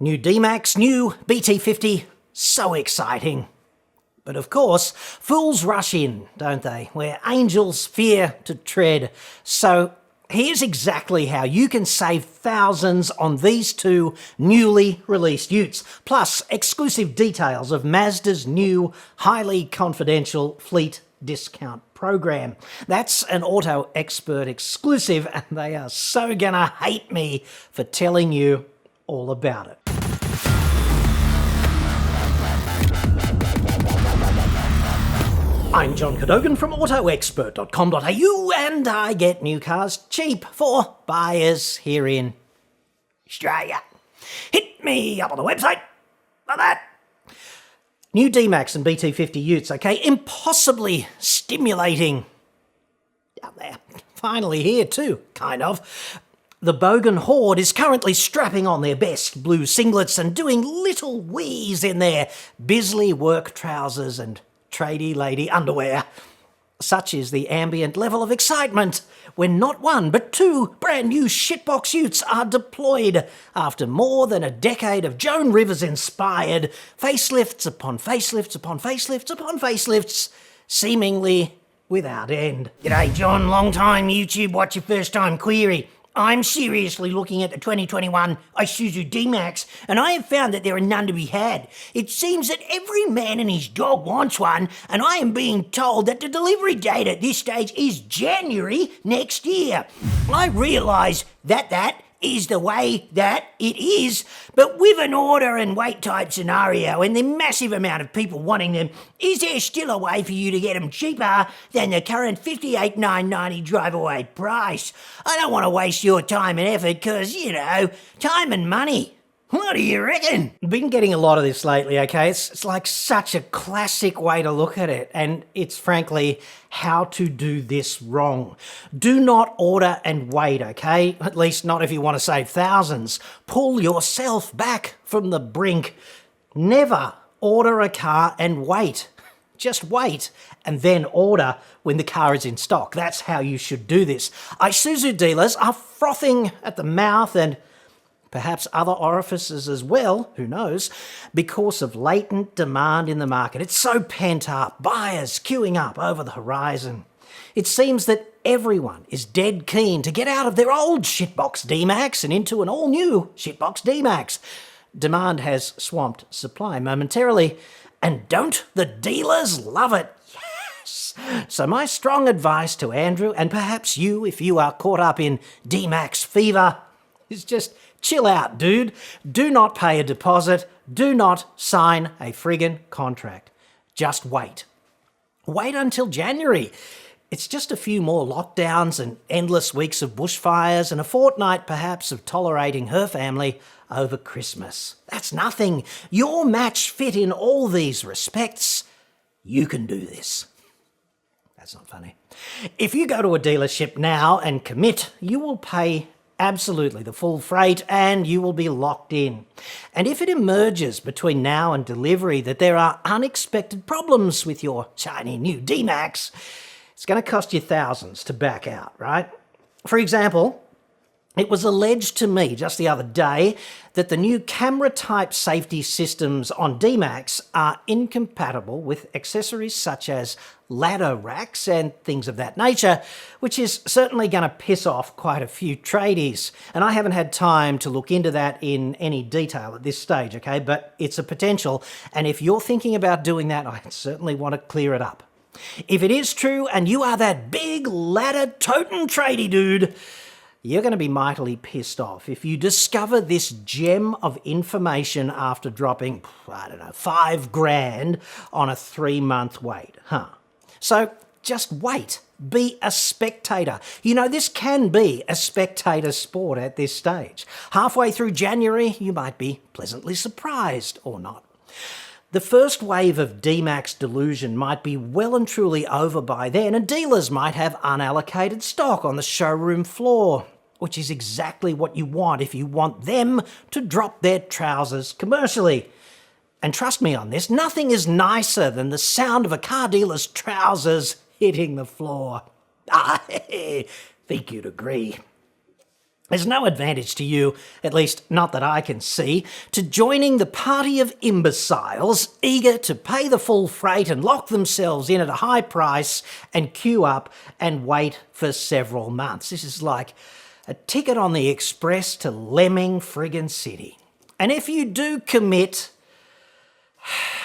New D-max, new BT-50, so exciting. But of course, fools rush in, don't they, where angels fear to tread. So here's exactly how you can save thousands on these two newly released utes, plus exclusive details of Mazda's new, highly confidential fleet discount program. That's an auto expert exclusive, and they are so gonna hate me for telling you all about it. I'm John Cadogan from autoexpert.com.au, and I get new cars cheap for buyers here in Australia. Hit me up on the website like that. New D-max and BT-50 utes, okay? Impossibly stimulating. Out there. Finally here too, kind of. The bogan horde is currently strapping on their best blue singlets and doing little wheeze in their Bisley work trousers and Tradie Lady underwear. Such is the ambient level of excitement when not one but two brand new shitbox utes are deployed after more than a decade of Joan Rivers-inspired facelifts upon facelifts upon facelifts upon facelifts, seemingly without end. G'day John, long time YouTube watcher, first time query. I'm seriously looking at the 2021 Isuzu D-max, and I have found that there are none to be had. It seems that every man and his dog wants one, and I am being told that the delivery date at this stage is January next year. I realise that is the way that it is, but with an order and wait type scenario and the massive amount of people wanting them, is there still a way for you to get them cheaper than the current $58,990 drive-away price? I don't want to waste your time and effort because, you know, time and money. What do you reckon? Been getting a lot of this lately, okay? It's like such a classic way to look at it, and it's frankly how to do this wrong. Do not order and wait, okay? At least not if you want to save thousands. Pull yourself back from the brink. Never order a car and wait. Just wait and then order when the car is in stock. That's how you should do this. Isuzu dealers are frothing at the mouth, and perhaps other orifices as well, who knows, because of latent demand in the market. It's so pent up, buyers queuing up over the horizon. It seems that everyone is dead keen to get out of their old shitbox D-max and into an all-new shitbox D-max. Demand has swamped supply momentarily, and don't the dealers love it? Yes! So my strong advice to Andrew, and perhaps you if you are caught up in D-max fever, is just chill out, dude. Do not pay a deposit. Do not sign a friggin' contract. Just wait. Wait until January. It's just a few more lockdowns and endless weeks of bushfires and a fortnight perhaps of tolerating her family over Christmas. That's nothing. You're match fit in all these respects. You can do this. That's not funny. If you go to a dealership now and commit, you will pay absolutely the full freight, and you will be locked in. And if it emerges between now and delivery that there are unexpected problems with your shiny new D-max, it's going to cost you thousands to back out, right? For example, it was alleged to me just the other day that the new camera-type safety systems on D-max are incompatible with accessories such as ladder racks and things of that nature, which is certainly going to piss off quite a few tradies. And I haven't had time to look into that in any detail at this stage, okay? But it's a potential, and if you're thinking about doing that, I certainly want to clear it up. If it is true and you are that big ladder-toting tradie dude, you're going to be mightily pissed off if you discover this gem of information after dropping, I don't know, $5,000 on a 3-month wait, huh? So just wait. Be a spectator. You know, this can be a spectator sport at this stage. Halfway through January, you might be pleasantly surprised or not. The first wave of D-max delusion might be well and truly over by then, and dealers might have unallocated stock on the showroom floor, which is exactly what you want if you want them to drop their trousers commercially. And trust me on this, nothing is nicer than the sound of a car dealer's trousers hitting the floor. I think you'd agree. There's no advantage to you, at least not that I can see, to joining the party of imbeciles eager to pay the full freight and lock themselves in at a high price and queue up and wait for several months. This is like a ticket on the express to Lemming friggin' City. And if you do commit,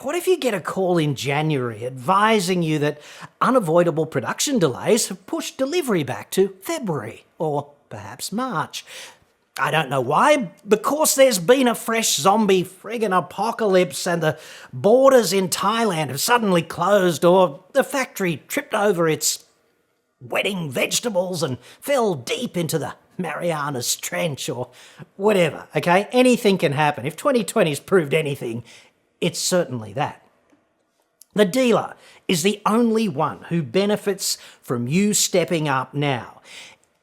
what if you get a call in January advising you that unavoidable production delays have pushed delivery back to February or perhaps March? I don't know why, because there's been a fresh zombie friggin' apocalypse and the borders in Thailand have suddenly closed, or the factory tripped over its wedding vegetables and fell deep into the Marianas Trench, or whatever, okay? Anything can happen. If 2020's proved anything, it's certainly that. The dealer is the only one who benefits from you stepping up now.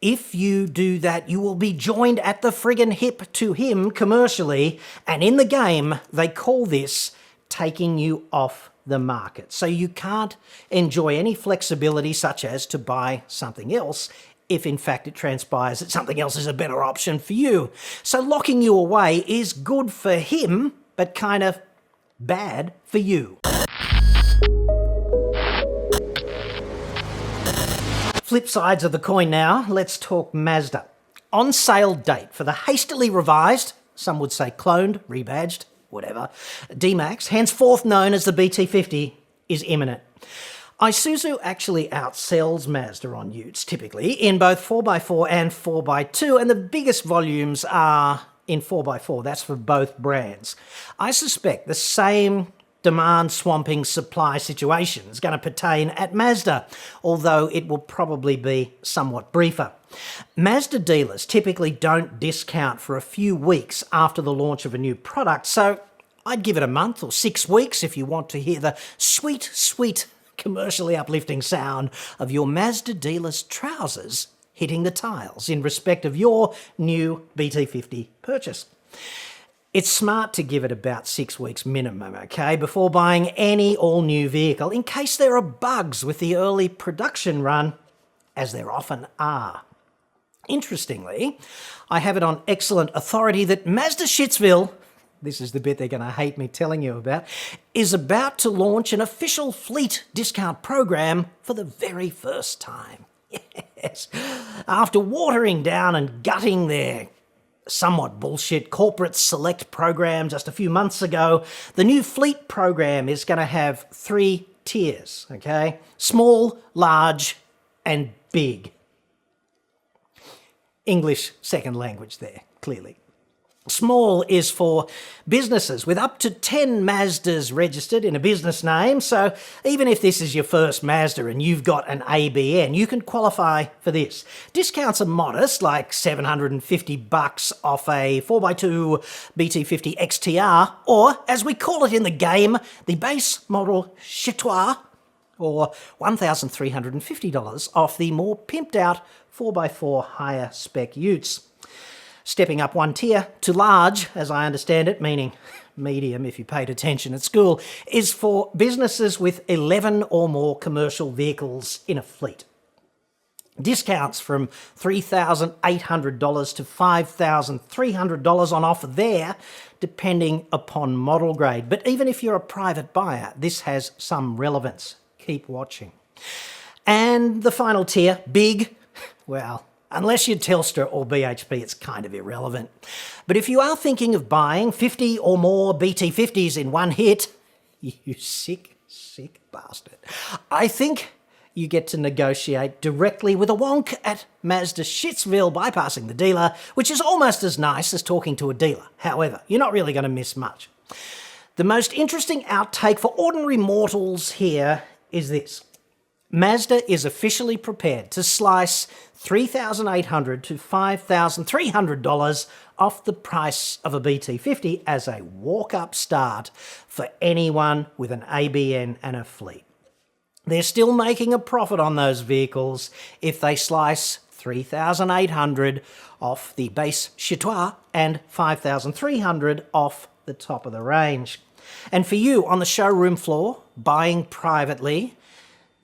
If you do that, you will be joined at the friggin' hip to him commercially, and in the game, they call this taking you off the market. So you can't enjoy any flexibility such as to buy something else if in fact it transpires that something else is a better option for you. So locking you away is good for him, but kind of bad for you. Flip sides of the coin now, let's talk Mazda. On sale date for the hastily revised, some would say cloned, rebadged, whatever, D-max, henceforth known as the BT-50, is imminent. Isuzu actually outsells Mazda on utes, typically, in both 4x4 and 4x2, and the biggest volumes are in 4x4, that's for both brands. I suspect the same demand-swamping supply situation is going to pertain at Mazda, although it will probably be somewhat briefer. Mazda dealers typically don't discount for a few weeks after the launch of a new product, so I'd give it a month or 6 weeks if you want to hear the sweet, sweet, commercially uplifting sound of your Mazda dealer's trousers hitting the tiles in respect of your new BT-50 purchase. It's smart to give it about 6 weeks minimum, okay, before buying any all-new vehicle in case there are bugs with the early production run, as there often are. Interestingly, I have it on excellent authority that Mazda Shitsville, this is the bit they're going to hate me telling you about, is about to launch an official fleet discount program for the very first time. Yes. After watering down and gutting their somewhat bullshit corporate select program just a few months ago, the new fleet program is going to have 3 tiers, okay? Small, large, and big. English second language there, clearly. Small is for businesses with up to 10 Mazdas registered in a business name, so even if this is your first Mazda and you've got an ABN, you can qualify for this. Discounts are modest, like $750 off a 4x2 BT-50 XTR, or, as we call it in the game, the base model Chitois, or $1,350 off the more pimped out 4x4 higher spec utes. Stepping up 1 tier to large, as I understand it, meaning medium if you paid attention at school, is for businesses with 11 or more commercial vehicles in a fleet. Discounts from $3,800 to $5,300 on offer there, depending upon model grade. But even if you're a private buyer, this has some relevance. Keep watching. And the final tier, big, well, unless you're Telstra or BHP, it's kind of irrelevant. But if you are thinking of buying 50 or more BT-50s in one hit, you sick, sick bastard, I think you get to negotiate directly with a wonk at Mazda Shitsville, bypassing the dealer, which is almost as nice as talking to a dealer. However, you're not really going to miss much. The most interesting outtake for ordinary mortals here is this. Mazda is officially prepared to slice $3,800 to $5,300 off the price of a BT-50 as a walk-up start for anyone with an ABN and a fleet. They're still making a profit on those vehicles if they slice $3,800 off the base Chitois and $5,300 off the top of the range. And for you on the showroom floor, buying privately,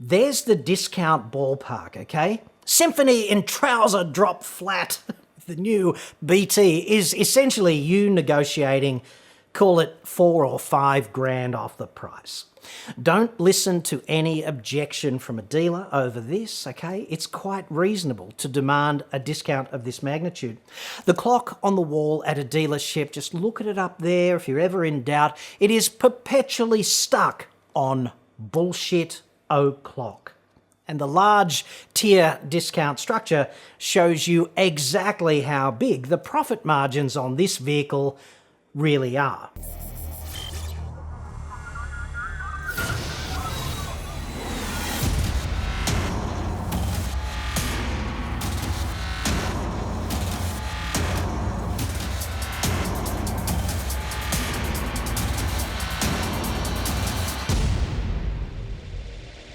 there's the discount ballpark, okay? Symphony in trouser drop flat, the new BT is essentially you negotiating, call it 4 or 5 grand off the price. Don't listen to any objection from a dealer over this, okay? It's quite reasonable to demand a discount of this magnitude. The clock on the wall at a dealership, just look at it up there if you're ever in doubt. It is perpetually stuck on bullshit o'clock. And the large tier discount structure shows you exactly how big the profit margins on this vehicle really are.